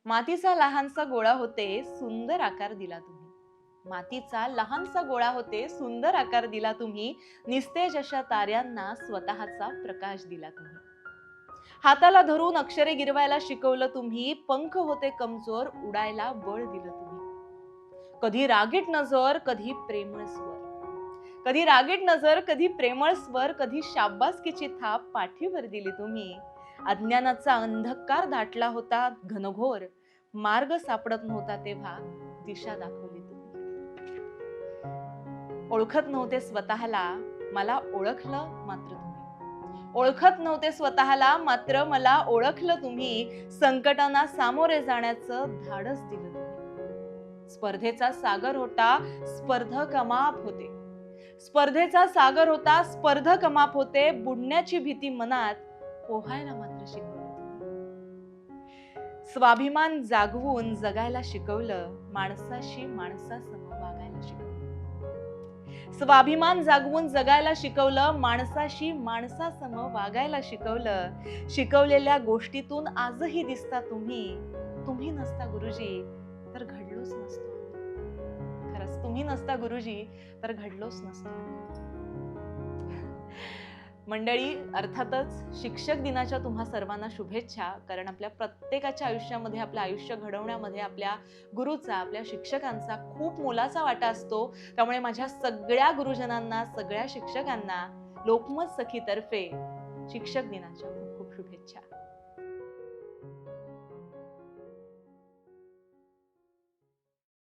मातीचा लहानसा गोळा होते, सुंदर आकार दिला तुम्ही. मातीचा लहानसा गोळा होते, सुंदर आकार दिला तुम्ही. निस्तेज अशा ताऱ्यांना स्वतःचा प्रकाश दिला तुम्ही. हाताला धरून अक्षरे गिरवायला शिकवलं तुम्ही. पंख होते कमजोर, उडायला बळ दिलं तुम्ही. कधी रागीट नजर, कधी प्रेमळ स्वर. कधी रागीट नजर, कधी प्रेमळ स्वर, कधी शाब्बासकीची थाप पाठीवर दिली तुम्ही. अज्ञानाचा अंधकार दाटला होता घनघोर. मार्ग सापडत नव्हता तेव्हा दिशा दाखवली तुम्ही. ओळखत नव्हते स्वतःला, मला ओळखलं मात्र तुम्ही. ओळखत नव्हते स्वतःला, मात्र मला ओळखलं तुम्ही. संकटांना सामोरे जाण्याचं धाडस दिलं तुम्ही. स्पर्धेचा सागर होता, स्पर्धक अमाप होते. स्पर्धेचा सागर होता, स्पर्धक अमाप होते. बुडण्याची भीती मनात पोहायला मात्र शिकवलं तुम्ही. स्वाभिमान जागवून जगायला शिकवलं, माणसाशी माणसासम वागायला शिकवलं. स्वाभिमान जागवून जगायला शिकवलं, माणसाशी माणसासम वागायला शिकवलं. शिकवलेल्या गोष्टीतून आजही दिसता तुम्ही. तुम्ही नसता गुरुजी तर घडलोच नसतो. खरंच तुम्ही नसता गुरुजी तर घडलोच नसतो. मंडळी, अर्थातच शिक्षक दिनाच्या तुम्हा सर्वांना शुभेच्छा. कारण आपल्या प्रत्येकाच्या आयुष्यामध्ये, आपलं आयुष्य घडवण्यामध्ये आपल्या गुरुचा, आपल्या शिक्षकांचा खूप मोलाचा वाटा असतो. त्यामुळे माझ्या सगळ्या गुरुजनांना, सगळ्या शिक्षकांना लोकमत सखीतर्फे शिक्षक दिनाच्या खूप खूप शुभेच्छा.